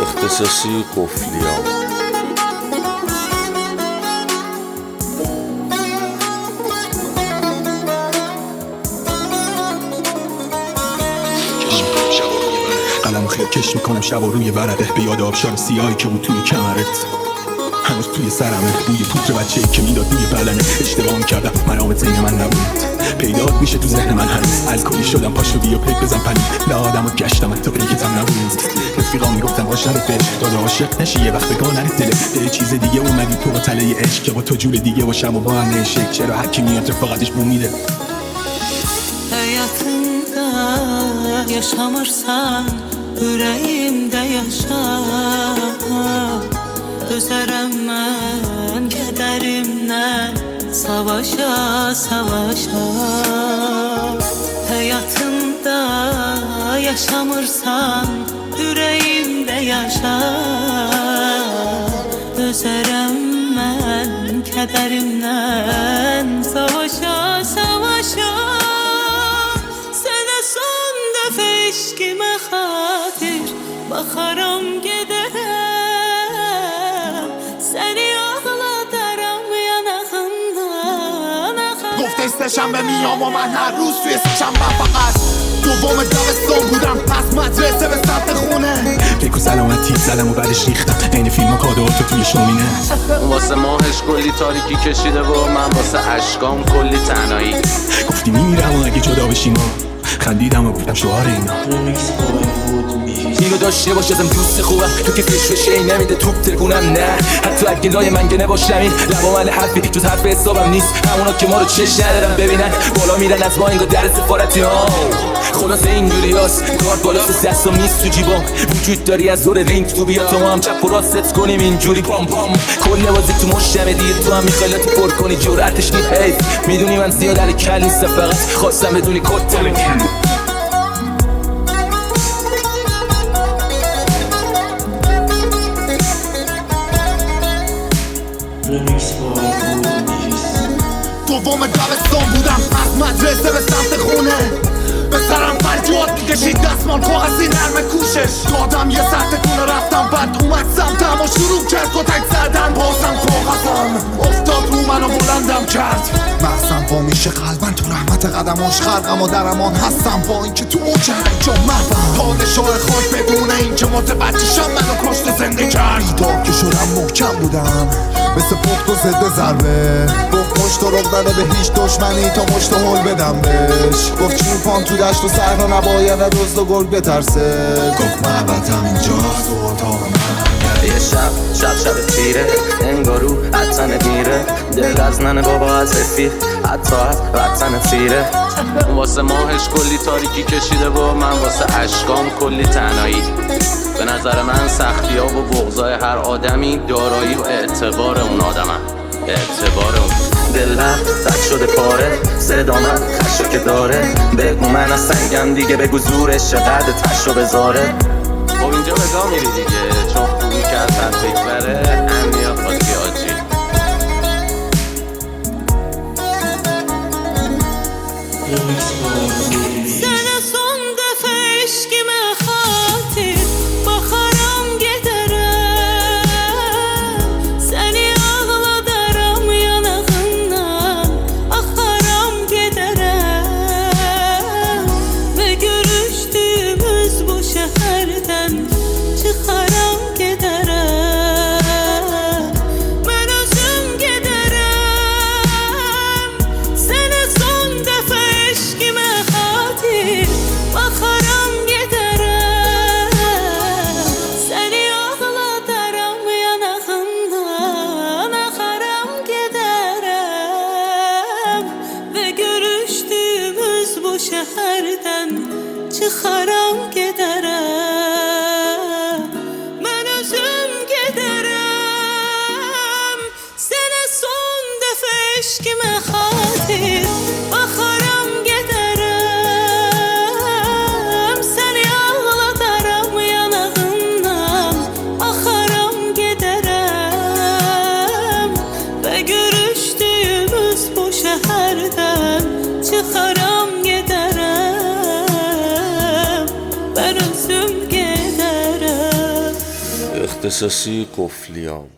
اختصاصی قفلی قلمو خیلی کش میکنم شب و روی ورقه به یاد آبشار سیاهی که بود توی کمرت هنوز توی سرمه بوی پودر بچه‌ای که میداد روی بدنه اشتباه کردم مرامت زین من نبود پیدات میشه تو ذهن من هنوز الکلی شدم پاشو بیا پیک بزن پنی لادمو گشتم تا پیکتم نبود رفیقام میگفتم باش نرت بهش داده عاشق نشی یه وقت بگاه نرت دله به چیز دیگه اومدی تو با تله عشق که با تو جور دیگه باشم و با هم نشک چرا هرکی میاد فقطش بو میده Hayatımda yaşamırsan yüreğimde yaşa Dözərəm mən kədərimdən savaşa savaşa Hayatımda yaşamırsan yüreğimde yaşa Dözərəm mən kədərimdən savaşa savaşa Eşkime xatir baxaram gedərəm Səni ağladaram yanağından axaram گفته سه‌شنبه میام و من هر روز توی سه‌شنبه فقط دوم تابستون بودم از مدرسه به سمت خونه فکر و سلامتی زدم و بعدش ریختم عین فیلم و کادوهاتو توی شومینه واسه ماهش کلی تاریکی کشیده و من واسه اشکام کلی تنهایی گفتی میمیرم و اگه جدا بشیم خندیدم و گفتم شعار اینا اینو داشته باش ازم دوست خوبم تو که فش فشه نمیده توپ ترکونم نه حتی اگه لای من گنه باشم این لبا من حرفی جز حرف حسابم نیست همونا که ما رو چش ندارن ببینن بالا میرن از ما انگار در سفارتی ها خلاصه اینجوری هست کار بالاست دستم نیست تو جیبام وجود داری از دور رینگ تو بیا تو ما هم چپ و راست کنیم اینجوری پام پام کل بازی تو مشتمه دیگه تو هم میخوای تو پر کنی جرأتش نی حیف میدونی من زیاد علی کل نیستم فقط خواستم بدونی کتم دوم تابستون بودم از مدرسه به سمت خونه به سرم فریاد میکشید دستمال کاغذی نرم کوشش دادم یه ساعت تونه رفتم بعد اومد سمتم و شروع کرد کتک زدن بازم کاغذم افتاد رو منو بلندم کرد محسن با میشه قلبن تو رحمت قدماش خلقم و درمان هستم با اینکه تو اوج انجام محبم پادشاه خاک بدون اینکه متوجه شم منو کشت زنده کرد بیدار که شدم محکم بودم مثل پتک و ضد ضربه گفت مشت و رغ نده به هیچ دشمنی تا مشت و حل بدم بهش گفت چوپان تو دشت و صحرا نباید دزد و گرگ بترسه گفت محبتم اینجاست و اتاق من یه شب تیره انگارو حتن میره دل از من بابا از رفیق حتی از وطن تیره واسه ماهش کلی تاریکی کشیده و من واسه اشکام کلی تنهایی به نظر من سختی ها و بغضای هر آدمی دارایی و اعتبار اون آدمم اعتبار اون دلم تک شده پاره صدامم خشو که داره بگو من از سنگم دیگه بگو زورش چقدر تشو بذاره خب اینجا به گاه میری دیگه چون خوبی که از حد بگذره همیا خاطی آجی Sənə son dəfə eşkimə xatir baxaram gedərəm Səni ağladaram yanağından axaram gedərəm Və görüşdüyümüz bu şəhərdən çıxaram gedərəm Mən özüm gedərəm Sənə son dəfə eşkimə xatir baxaram gedərəm Səni ağladaram yanağından axaram gedərəm Və görüşdüyümüz bu şəhərdən çıxaram gedərəm Mən özüm gedərəm Sənə son dəfə eşkimə xatir baxaram gedərəm Səni ağladaram yanağından axaram gedərəm Və görüşdüyümüz bu şəhərdən çıxaram gedərəm Mən özüm özüm gedərəm. اختصاصی قفلیام